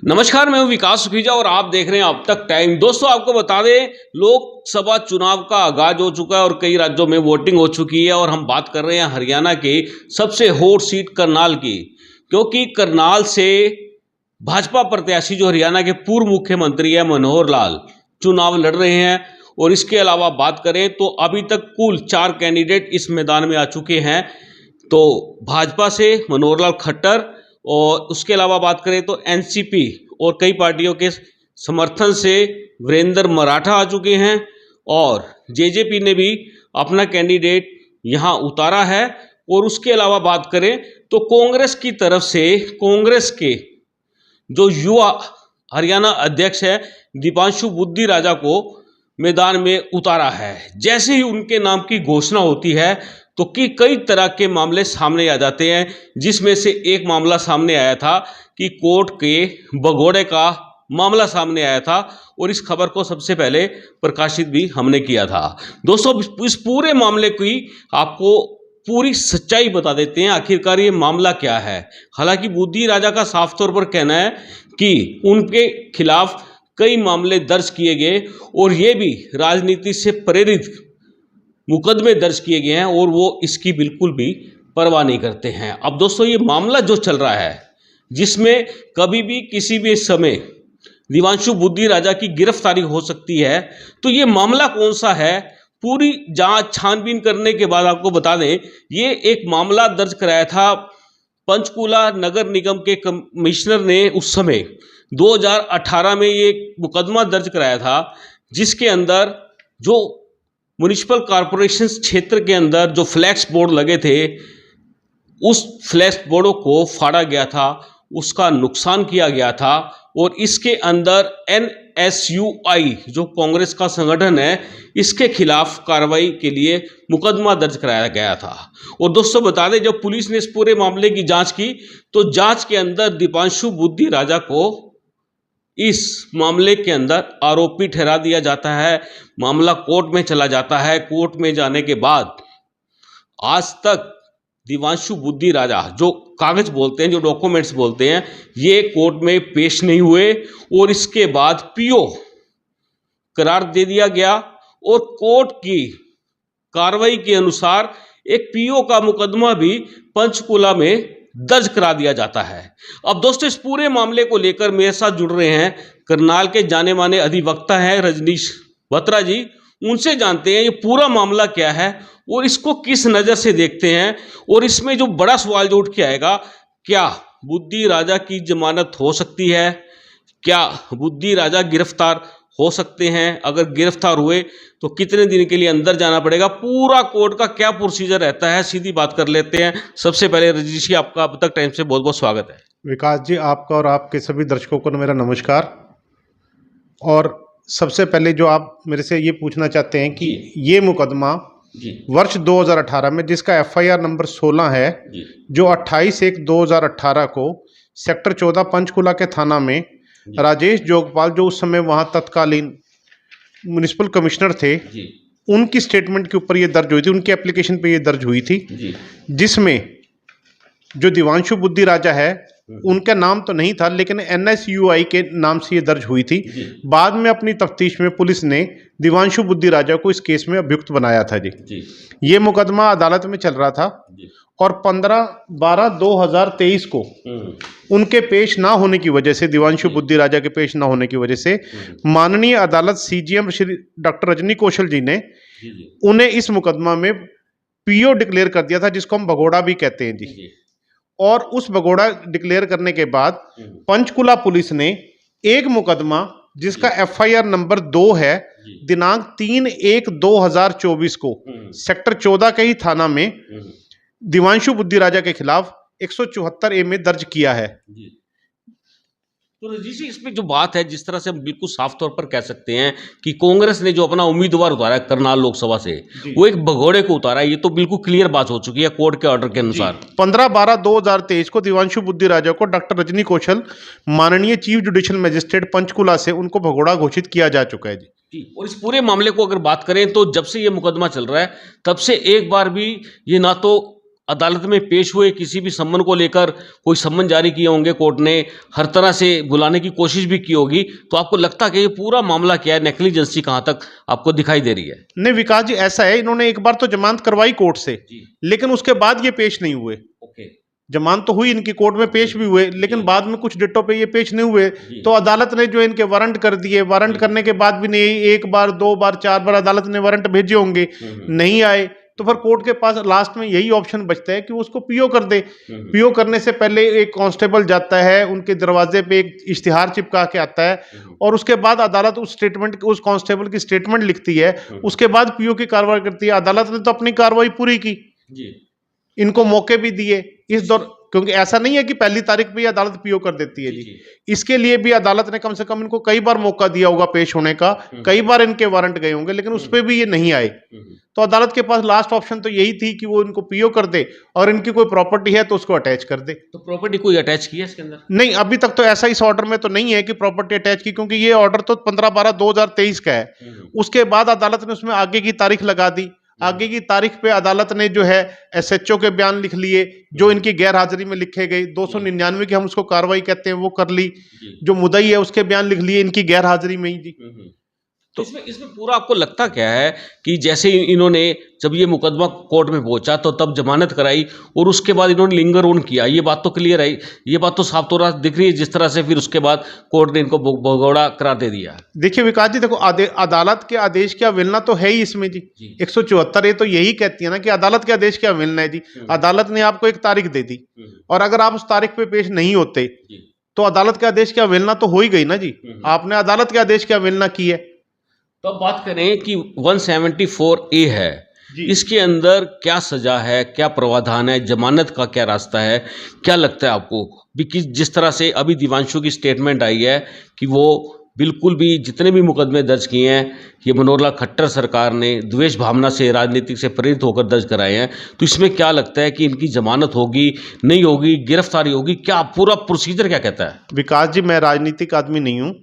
नमस्कार, मैं हूं विकास सुखीजा और आप देख रहे हैं अब तक टाइम। दोस्तों, आपको बता दें, लोकसभा चुनाव का आगाज हो चुका है और कई राज्यों में वोटिंग हो चुकी है और हम बात कर रहे हैं हरियाणा के सबसे हॉट सीट करनाल की, क्योंकि करनाल से भाजपा प्रत्याशी जो हरियाणा के पूर्व मुख्यमंत्री है मनोहर लाल चुनाव लड़ रहे हैं। और इसके अलावा बात करें तो अभी तक कुल 4 कैंडिडेट इस मैदान में आ चुके हैं। तो भाजपा से मनोहर लाल खट्टर और उसके अलावा बात करें तो एनसीपी और कई पार्टियों के समर्थन से वीरेंद्र मराठा आ चुके हैं और जेजेपी ने भी अपना कैंडिडेट यहां उतारा है। और उसके अलावा बात करें तो कांग्रेस की तरफ से कांग्रेस के जो युवा हरियाणा अध्यक्ष है दीपांशु बुद्धि राजा को मैदान में उतारा है। जैसे ही उनके नाम की घोषणा होती है तो कई तरह के मामले सामने आ जाते हैं, जिसमें से एक मामला सामने आया था कि कोर्ट के भगोड़े का मामला सामने आया था और इस खबर को सबसे पहले प्रकाशित भी हमने किया था। दोस्तों, इस पूरे मामले की आपको पूरी सच्चाई बता देते हैं, आखिरकार ये मामला क्या है। हालांकि बुद्धि राजा का साफ तौर पर कहना है कि उनके खिलाफ कई मामले दर्ज किए गए और ये भी राजनीति से प्रेरित मुकदमे दर्ज किए गए हैं और वो इसकी बिल्कुल भी परवाह नहीं करते हैं। अब दोस्तों, ये मामला जो चल रहा है जिसमें कभी भी किसी भी समय दीपांशु बुद्धि राजा की गिरफ्तारी हो सकती है, तो ये मामला कौन सा है, पूरी जांच छानबीन करने के बाद आपको बता दें, ये एक मामला दर्ज कराया था पंचकुला नगर निगम के कमिश्नर ने। उस समय 2018 में ये मुकदमा दर्ज कराया था, जिसके अंदर जो म्युनिसिपल कॉरपोरेशन क्षेत्र के अंदर जो फ्लैक्स बोर्ड लगे थे, उस फ्लैक्स बोर्डों को फाड़ा गया था, उसका नुकसान किया गया था और इसके अंदर एनएसयूआई जो कांग्रेस का संगठन है, इसके खिलाफ कार्रवाई के लिए मुकदमा दर्ज कराया गया था। और दोस्तों, बता दें, जब पुलिस ने इस पूरे मामले की जांच की तो जांच के अंदर दीपांशु बुद्धि राजा को इस मामले के अंदर आरोपी ठहरा दिया जाता है। मामला कोर्ट में चला जाता है। कोर्ट में जाने के बाद आज तक दीपांशु बुद्धि राजा जो कागज बोलते हैं, जो डॉक्यूमेंट्स बोलते हैं, ये कोर्ट में पेश नहीं हुए और इसके बाद पीओ करार दे दिया गया और कोर्ट की कार्रवाई के अनुसार एक पीओ का मुकदमा भी पंचकुला में दर्ज करा दिया जाता है। अब दोस्तों, इस पूरे मामले को लेकर मेरे साथ जुड़ रहे हैं करनाल के जाने माने अधिवक्ता हैं रजनीश बत्रा जी। उनसे जानते हैं ये पूरा मामला क्या है और इसको किस नज़र से देखते हैं। और इसमें जो बड़ा सवाल जो उठ के आएगा, क्या बुद्धि राजा की जमानत हो सकती है, क्या बुद्धि राजा गिरफ्तार हो सकते हैं, अगर गिरफ्तार हुए तो कितने दिन के लिए अंदर जाना पड़ेगा, पूरा कोर्ट का क्या प्रोसीजर रहता है, सीधी बात कर लेते हैं। सबसे पहले रजनीश जी, आपका अब तक टाइम से बहुत बहुत स्वागत है। विकास जी, आपका और आपके सभी दर्शकों को मेरा नमस्कार। और सबसे पहले जो आप मेरे से ये पूछना चाहते हैं कि ये मुकदमा वर्ष 2018 में, जिसका एफआईआर नंबर 16 है, जो 28/1/2018 को सेक्टर 14 पंचकुला के थाना में राजेश जोगपाल, जो उस समय वहाँ तत्कालीन म्युनिसिपल कमिश्नर थे, उनकी स्टेटमेंट के ऊपर ये दर्ज हुई थी, उनकी एप्लीकेशन पे ये दर्ज हुई थी, जिसमें जो दीपांशु बुद्धि राजा है उनका नाम तो नहीं था, लेकिन एनएसयूआई के नाम से ये दर्ज हुई थी। बाद में अपनी तफ्तीश में पुलिस ने दीपांशु बुद्धि राजा को इस केस में अभियुक्त बनाया था जी। ये मुकदमा अदालत में चल रहा था और 15/12/2023 को उनके पेश ना होने की वजह से, दीपांशु बुद्धि राजा के पेश ना होने की वजह से, माननीय अदालत सीजीएम श्री डॉक्टर रजनी कौशल जी ने उन्हें इस मुकदमा में पीओ डिक्लेयर कर दिया था, जिसको हम भगोड़ा भी कहते हैं जी। और उस भगोड़ा डिक्लेयर करने के बाद पंचकुला पुलिस ने एक मुकदमा, जिसका एफआईआर नंबर 2 है, दिनांक 3/1/2024 को सेक्टर 14 के ही थाना में दीपांशु बुद्धि राजा के खिलाफ 174A में दर्ज किया है। तो रजनीश जी, इसमें जो बात है, जिस तरह से हम बिल्कुल साफ तौर पर कह सकते हैं कि कांग्रेस ने जो अपना उम्मीदवार उतारा है करनाल लोकसभा से, वो एक भगोड़े को उतारा है, ये तो बिल्कुल क्लियर बात हो चुकी है कोर्ट के ऑर्डर के अनुसार। 15/12/2023 को दीपांशु बुद्धि राजा को डॉक्टर रजनी कौशल, माननीय चीफ जुडिशियल मजिस्ट्रेट पंचकुला से, उनको भगोड़ा घोषित किया जा चुका है जी। और इस पूरे मामले को अगर बात करें तो जब से ये मुकदमा चल रहा है तब से एक बार भी ये ना तो अदालत में पेश हुए, किसी भी सम्मन को लेकर कोई सम्मन जारी किए होंगे कोर्ट ने, हर तरह से बुलाने की कोशिश भी की होगी, तो आपको लगता है कि ये पूरा मामला क्या है, नेग्लिजेंसी कहाँ तक आपको दिखाई दे रही है? नहीं विकास जी, ऐसा है, इन्होंने एक बार तो जमानत करवाई कोर्ट से, लेकिन उसके बाद ये पेश नहीं हुए। ओके। जमानत तो हुई इनकी, कोर्ट में पेश भी हुए, लेकिन बाद में कुछ डेटों पे ये पेश नहीं हुए। तो अदालत ने जो इनके वारंट कर दिए, वारंट करने के बाद भी नहीं, एक बार, दो बार, चार बार अदालत ने वारंट भेजे होंगे, नहीं आए, तो फिर कोर्ट के पास लास्ट में यही ऑप्शन बचता है कि वो उसको पीओ कर दे। पीओ करने से पहले एक कांस्टेबल जाता है, उनके दरवाजे पे एक इश्तिहार चिपका के आता है, और उसके बाद अदालत उस स्टेटमेंट, उस कांस्टेबल की स्टेटमेंट लिखती है, उसके बाद पीओ की कार्रवाई करती है। अदालत ने तो अपनी कार्रवाई पूरी की, इनको मौके भी दिए इस दौर, क्योंकि ऐसा नहीं है कि पहली तारीख पे अदालत पीओ कर देती है जी। इसके लिए भी अदालत ने कम से कम इनको कई बार मौका दिया होगा पेश होने का, कई बार इनके वारंट गए होंगे, लेकिन उस पर भी ये नहीं आए। तो अदालत के पास लास्ट ऑप्शन तो यही थी कि वो इनको पीओ कर दे, और इनकी कोई प्रॉपर्टी है तो उसको अटैच कर दे। तो प्रॉपर्टी कोई अटैच की है इसके अंदर? नहीं, अभी तक तो ऐसा इस ऑर्डर में तो नहीं है कि प्रॉपर्टी अटैच की, क्योंकि ये ऑर्डर तो 15/12/2023 का है। उसके बाद अदालत ने उसमें आगे की तारीख लगा दी। आगे की तारीख पे अदालत ने जो है एसएचओ के बयान लिख लिए, जो इनकी गैर हाजिरी में लिखे गए, 299 की हम उसको कार्रवाई कहते हैं, वो कर ली। जो मुद्दई है उसके बयान लिख लिए इनकी गैर हाजिरी में ही जी। तो इसमें पूरा आपको लगता क्या है कि जैसे इन्होंने जब ये मुकदमा कोर्ट में पहुंचा तो तब जमानत कराई, और उसके बाद इन्होंने लिंगर ऑन किया, ये बात तो क्लियर है, ये बात तो साफ तौर पर दिख रही है, जिस तरह से फिर उसके बाद कोर्ट ने इनको भगोड़ा करार दे दिया। देखिए विकास जी, देखो अदालत के आदेश की अवहेलना तो है ही इसमें जी। 174 ये तो यही कहती है ना कि अदालत के आदेश की अवहेलना है जी। अदालत ने आपको एक तारीख दे दी, और अगर आप उस तारीख पे पेश नहीं होते तो अदालत के आदेश की अवहेलना तो हो ही गई ना जी। आपने अदालत के आदेश की अवहेलना की है। तो अब बात करें कि 174A है, इसके अंदर क्या सजा है, क्या प्रावधान है, जमानत का क्या रास्ता है, क्या लगता है आपको भी कि जिस तरह से अभी दिवांशु की स्टेटमेंट आई है कि वो बिल्कुल भी जितने भी मुकदमे दर्ज किए हैं ये मनोहर लाल खट्टर सरकार ने द्वेष भावना से, राजनीतिक से प्रेरित होकर दर्ज कराए हैं, तो इसमें क्या लगता है कि इनकी जमानत होगी, नहीं होगी, गिरफ्तारी होगी, क्या पूरा प्रोसीजर क्या कहता है? विकास जी, मैं राजनीतिक आदमी नहीं हूँ,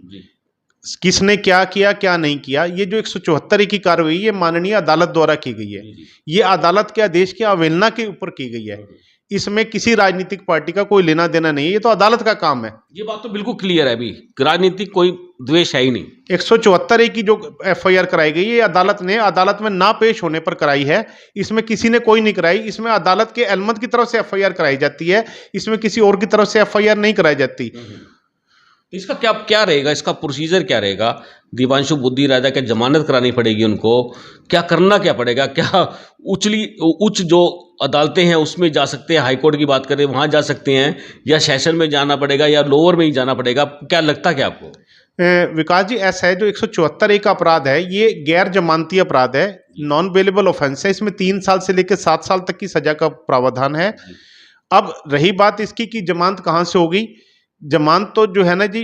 किसने क्या किया क्या नहीं किया, ये जो 174 की कार्रवाई ये माननीय अदालत द्वारा की गई है, ये अदालत के आदेश की अवहेलना के ऊपर की गई है। इसमें किसी राजनीतिक पार्टी का कोई लेना देना नहीं है, ये तो अदालत का काम है। ये बात तो बिल्कुल क्लियर है, अभी राजनीतिक कोई द्वेष है ही नहीं। 174 की जो एफआईआर कराई गई है, ये अदालत ने अदालत में ना पेश होने पर कराई है। इसमें किसी ने कोई नहीं कराई, इसमें अदालत के अलमद की तरफ से एफआईआर कराई जाती है, इसमें किसी और की तरफ से एफआईआर नहीं कराई जाती। इसका क्या रहेगा, इसका प्रोसीजर क्या रहेगा? दिवांशु बुद्धि राजा के जमानत करानी पड़ेगी उनको, क्या करना क्या पड़ेगा? क्या उच्च जो अदालतें हैं उसमें जा सकते हैं, हाई कोर्ट की बात करें वहां जा सकते हैं, या सेशन में जाना पड़ेगा, या लोअर में ही जाना पड़ेगा? क्या लगता क्या आपको? विकास जी, ऐसा है, जो 174 का अपराध है ये गैर जमानती अपराध है, नॉन बेलेबल ऑफेंस है। इसमें 3 साल से लेकर 7 साल तक की सजा का प्रावधान है। अब रही बात इसकी कि जमानत कहाँ से होगी, जमानत तो जो है ना जी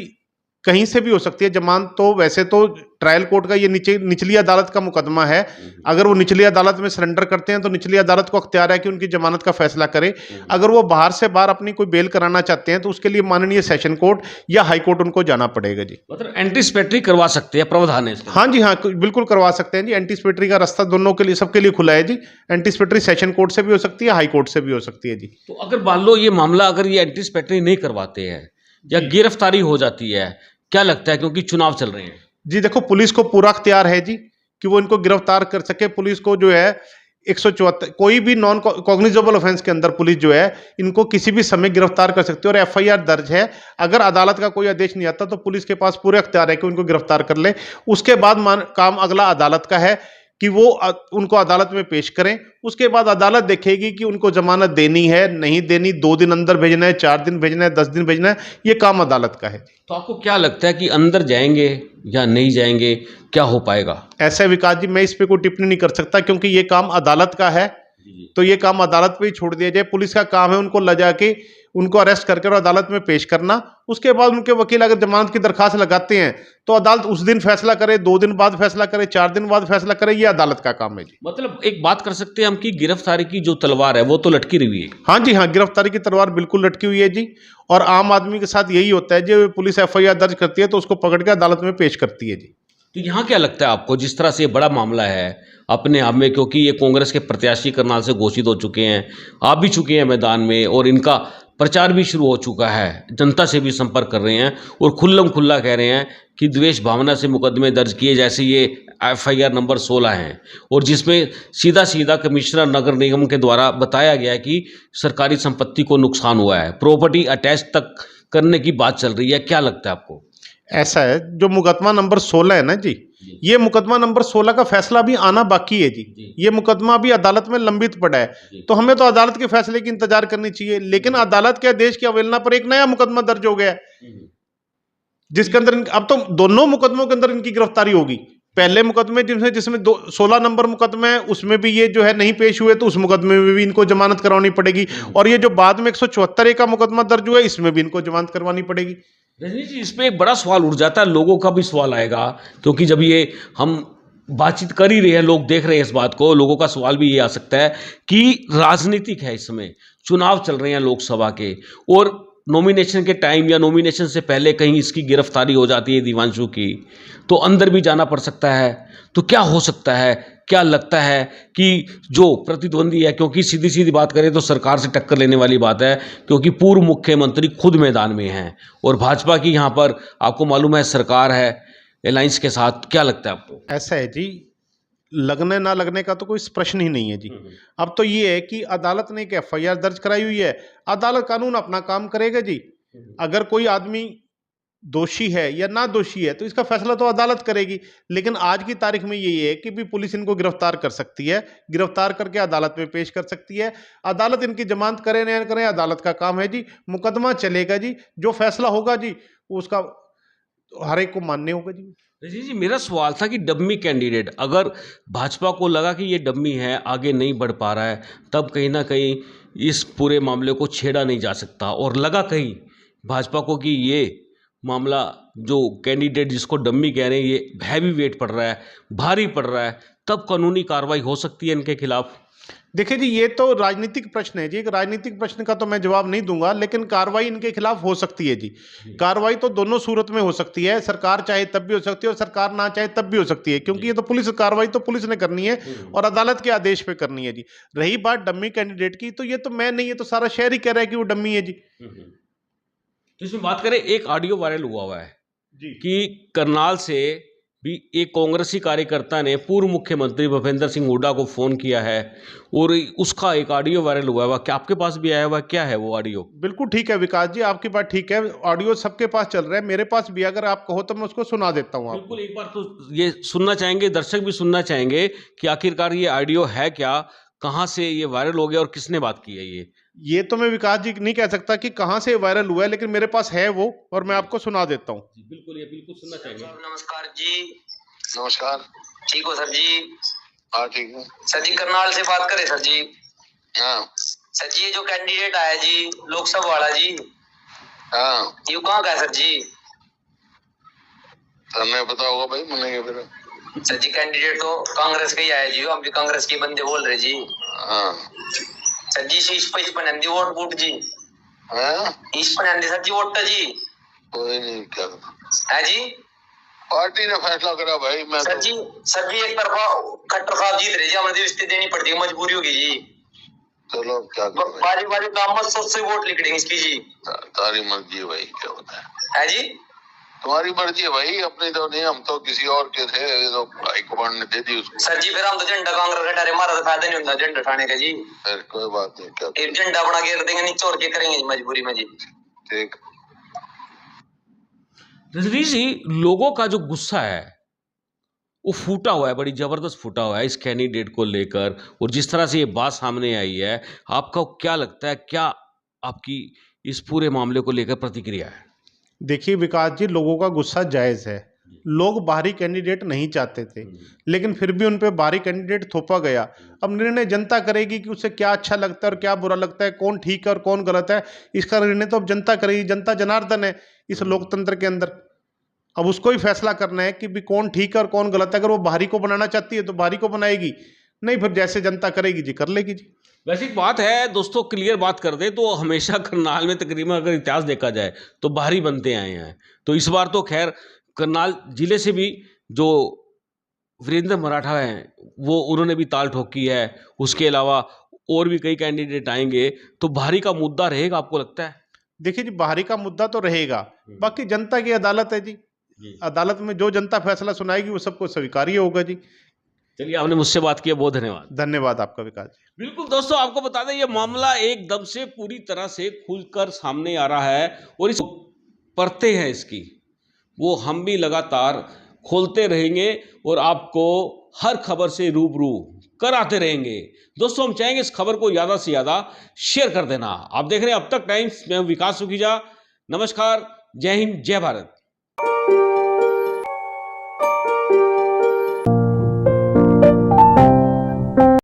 कहीं से भी हो सकती है। जमानत तो वैसे तो ट्रायल कोर्ट का ये निचली अदालत का मुकदमा है, अगर वो निचली अदालत में सरेंडर करते हैं तो निचली अदालत को अख्तियार है कि उनकी जमानत का फैसला करे। अगर वो बाहर से बाहर अपनी कोई बेल कराना चाहते हैं तो उसके लिए माननीय सेशन कोर्ट या हाई कोर्ट उनको जाना पड़ेगा जी। मतलब एंटीसिपेटरी करवा सकते हैं, प्रावधान है इसका? हाँ जी, हाँ बिल्कुल करवा सकते हैं जी। एंटीसिपेटरी का रास्ता दोनों के लिए, सबके लिए खुला है जी। एंटीसिपेटरी सेशन कोर्ट से भी हो सकती है, हाई कोर्ट से भी हो सकती है जी। तो अगर मान लो ये मामला अगर ये एंटीसिपेटरी नहीं करवाते हैं या गिरफ्तारी हो जाती है, क्या लगता है, क्योंकि चुनाव चल रहे हैं जी? देखो, पुलिस को पूरा अख्तियार है जी कि वो इनको गिरफ्तार कर सके। पुलिस को जो है 174 कोई भी नॉन कॉग्निजेबल ऑफेंस के अंदर पुलिस जो है इनको किसी भी समय गिरफ्तार कर सकती है, और एफआईआर दर्ज है। अगर अदालत का कोई आदेश नहीं आता तो पुलिस के पास पूरे अख्तियार है कि उनको गिरफ्तार कर ले। उसके बाद काम अगला अदालत का है कि वो उनको अदालत में पेश करें। उसके बाद अदालत देखेगी कि उनको जमानत देनी है नहीं देनी, 2 दिन अंदर भेजना है, 4 दिन भेजना है, 10 दिन भेजना है, ये काम अदालत का है। तो आपको क्या लगता है कि अंदर जाएंगे या नहीं जाएंगे, क्या हो पाएगा? ऐसे विकास जी, मैं इस पे कोई टिप्पणी नहीं कर सकता, क्योंकि ये काम अदालत का है, तो ये काम अदालत पे ही छोड़ दिया जाए। पुलिस का काम है उनको ले जाके उनको अरेस्ट करके और अदालत में पेश करना। उसके बाद उनके वकील अगर जमानत की दरखास्त लगाते हैं तो अदालत उस दिन फैसला करे, 2 दिन बाद फैसला करे, 4 दिन बाद फैसला करे, ये अदालत का काम है जी। मतलब एक बात कर सकते हैं हम कि गिरफ्तारी की जो तलवार है वो तो लटकी रही है। हाँ जी, हाँ, गिरफ्तारी की तलवार बिल्कुल लटकी हुई है जी। और आम आदमी के साथ यही होता है, जो पुलिस एफआईआर दर्ज करती है तो उसको पकड़ के अदालत में पेश करती है जी। तो यहाँ क्या लगता है आपको, जिस तरह से ये बड़ा मामला है अपने आप में, क्योंकि ये कांग्रेस के प्रत्याशी करनाल से घोषित हो चुके हैं, आप भी चुके हैं मैदान में और इनका प्रचार भी शुरू हो चुका है, जनता से भी संपर्क कर रहे हैं और खुल्लम खुल्ला कह रहे हैं कि द्वेष भावना से मुकदमे दर्ज किए, जैसे ये FIR नंबर 16 हैं और जिसमें सीधा सीधा कमिश्नर नगर निगम के द्वारा बताया गया है कि सरकारी संपत्ति को नुकसान हुआ है, प्रॉपर्टी अटैच तक करने की बात चल रही है। क्या लगता है आपको? ऐसा है, जो मुकदमा नंबर 16 है ना जी, ये मुकदमा नंबर 16 का फैसला भी आना बाकी है जी। ये मुकदमा भी अदालत में लंबित पड़ा है, तो हमें तो अदालत के फैसले की इंतजार करनी चाहिए। लेकिन अदालत के आदेश की अवहेलना पर एक नया मुकदमा दर्ज हो गया है, जिसके अंदर अब तो दोनों मुकदमों के अंदर इनकी गिरफ्तारी होगी। पहले मुकदमे जिसमें 16 नंबर मुकदमा है, उसमें भी ये जो है नहीं पेश हुए, तो उस मुकदमे में भी इनको जमानत करवानी पड़ेगी। और ये जो बाद में 174 का मुकदमा दर्ज हुआ है, इसमें भी इनको जमानत करवानी पड़ेगी। रजनी जी, इस पे एक बड़ा सवाल उठ जाता है, लोगों का भी सवाल आएगा, क्योंकि जब ये हम बातचीत कर ही रहे हैं, लोग देख रहे हैं इस बात को, लोगों का सवाल भी ये आ सकता है कि राजनीतिक है, इसमें चुनाव चल रहे हैं लोकसभा के, और नॉमिनेशन के टाइम या नॉमिनेशन से पहले कहीं इसकी गिरफ्तारी हो जाती है दीवांशु की, तो अंदर भी जाना पड़ सकता है। तो क्या हो सकता है, क्या लगता है कि जो प्रतिद्वंदी है, क्योंकि सीधी सीधी बात करें तो सरकार से टक्कर लेने वाली बात है, क्योंकि पूर्व मुख्यमंत्री खुद मैदान में हैं और भाजपा की यहाँ पर आपको मालूम है सरकार है अलायंस के साथ, क्या लगता है आपको? ऐसा है जी, लगने ना लगने का तो कोई प्रश्न ही नहीं है जी। अब तो ये है कि अदालत ने एक FIR दर्ज कराई हुई है, अदालत कानून अपना काम करेगा जी। अगर कोई आदमी दोषी है या ना दोषी है, तो इसका फैसला तो अदालत करेगी। लेकिन आज की तारीख में यही है कि भी पुलिस इनको गिरफ्तार कर सकती है, गिरफ्तार करके अदालत में पेश कर सकती है। अदालत इनकी जमानत करे ना करे, अदालत का काम है जी। मुकदमा चलेगा जी, जो फैसला होगा जी उसका हर एक को मानने होगा जी। जी, मेरा सवाल था कि डम्मी कैंडिडेट, अगर भाजपा को लगा कि ये डम्मी है, आगे नहीं बढ़ पा रहा है, तब कहीं ना कहीं इस पूरे मामले को छेड़ा नहीं जा सकता, और लगा कहीं भाजपा को कि ये मामला जो कैंडिडेट जिसको डम्मी कह रहे हैं ये हैवी वेट पड़ रहा है, भारी पड़ रहा है, तब कानूनी कार्रवाई हो सकती है इनके खिलाफ। देखिए जी, ये तो राजनीतिक प्रश्न है जी। एक राजनीतिक प्रश्न का तो मैं जवाब नहीं दूंगा, लेकिन कार्रवाई इनके खिलाफ हो सकती है जी। कार्रवाई तो दोनों सूरत में हो सकती है, सरकार चाहे तब भी हो सकती है और सरकार ना चाहे तब भी हो सकती है, क्योंकि ये तो पुलिस कार्रवाई तो पुलिस ने करनी है और अदालत के आदेश पे करनी है जी। रही बात डम्मी कैंडिडेट की, तो ये तो मैं नहीं, ये तो सारा शहर ही कह रहा है कि वो डम्मी है जी। तो इसमें बात करें, एक ऑडियो वायरल हुआ है जी कि करनाल से भी एक कांग्रेसी कार्यकर्ता ने पूर्व मुख्यमंत्री भूपेंद्र सिंह हुड्डा को फोन किया है और उसका एक ऑडियो वायरल हुआ है। क्या आपके पास भी आया हुआ? क्या है वो ऑडियो? बिल्कुल ठीक है विकास जी, आपकी बात ठीक है। ऑडियो सबके पास चल रहा है, मेरे पास भी, अगर आप कहो तो मैं उसको सुना देता हूँ आपको। बिल्कुल, एक बार तो ये सुनना चाहेंगे, दर्शक भी सुनना चाहेंगे कि आखिरकार ये ऑडियो है क्या, कहाँ से ये वायरल हो गया और किसने बात की है ये तो मैं विकास जी नहीं कह सकता कि कहाँ से वायरल हुआ है, लेकिन मेरे पास है वो, और मैं आपको सुना देता हूँ। बिल्कुल, ये बिल्कुल सुनना चाहेंगे। नमस्कार जी। नमस्कार। ठीक हो सर जी? हाँ ठीक है सर जी, करनाल से बात करें सर जी। हाँ सर जी, ये जो कैंडिडेट आया जी लोकसभा वाला जी, हाँ ये कहाँ का है सर जी? तुम्हें पता होगा भाई, मैंने क्या फिर। सर जी, कैंडिडेट तो कांग्रेस का ही आया जी, हम भी कांग्रेस के बंदे बोल रहे जी। हाँ सर जी, इस पर हिंदी वोट बूट जी, हाँ इस पर हिंदी सर जी वोट जी कोई नहीं, क्या है जी। पार्टी ने फैसला करा भाई। मैं सर जी एक तरफा खट्टर साहब जीत रहे जी, हमें रिश्ते देनी पड़ती है, मजबूरी होगी जी। चलो अब क्या करो भाई। बारी बारी काम मत सोच से वोट लिख देंगे इसकी जी। तारी मर्जी है भाई, क्या होता है। है जी, तुम्हारी मर्जी है भाई, अपनी तो नहीं, हम तो किसी और के थे, ये तो हाईकमांड ने दे दी उसको। सर जी फिर हम तो झंडा कांग्रेस का डारे, हमारा तो फायदा नहीं होता झंडा उठाने का जी। फिर कोई बात नहीं, क्या एक झंडा अपना घेर देंगे, नीचे और के करेंगे मजबूरी में जी। ठीक। रजनी जी, लोगों का जो गुस्सा है वो फूटा हुआ है, बड़ी जबरदस्त फूटा हुआ है इस कैंडिडेट को लेकर, और जिस तरह से ये बात सामने आई है, आपका क्या लगता है, क्या आपकी इस पूरे मामले को लेकर प्रतिक्रिया है? देखिए विकास जी, लोगों का गुस्सा जायज़ है। लोग बाहरी कैंडिडेट नहीं चाहते थे, लेकिन फिर भी उन पे बाहरी कैंडिडेट थोपा गया। अब निर्णय जनता करेगी कि उसे क्या अच्छा लगता है और क्या बुरा लगता है, कौन ठीक है और कौन गलत है। इसका निर्णय तो अब जनता करेगी। जनता जनार्दन है इस लोकतंत्र के अंदर, अब उसको ही फैसला करना है कि भी कौन ठीक है और कौन गलत है। अगर वो बाहरी को बनाना चाहती है तो बाहरी को बनाएगी, नहीं फिर जैसे जनता करेगी जी कर लेगी जी। वैसे एक बात है दोस्तों, क्लियर बात कर दें तो हमेशा करनाल में तकरीबन अगर इतिहास देखा जाए तो बाहरी बनते आए हैं, तो इस बार तो खैर करनाल जिले से भी जो वीरेंद्र मराठा हैं वो उन्होंने भी ताल ठोकी है, उसके अलावा और भी कई कैंडिडेट आएंगे, तो भारी का मुद्दा रहेगा आपको लगता है? देखिए जी, बाहरी का मुद्दा तो रहेगा, बाकी जनता की अदालत है जी, अदालत में जो जनता फैसला सुनाएगी वो सबको स्वीकार ही होगा जी। चलिए, आपने मुझसे बात की, बहुत धन्यवाद। धन्यवाद आपका विकास जी। बिल्कुल दोस्तों, आपको बता दें ये मामला एकदम से पूरी तरह से खुलकर सामने आ रहा है और इस परतें हैं इसकी, वो हम भी लगातार खोलते रहेंगे और आपको हर खबर से रूबरू कराते रहेंगे। दोस्तों, हम चाहेंगे इस खबर को ज़्यादा से ज़्यादा शेयर कर देना। आप देख रहे हैं अब तक टाइम्स, मैं हूं विकास सुखीजा। नमस्कार, जय हिंद, जय भारत।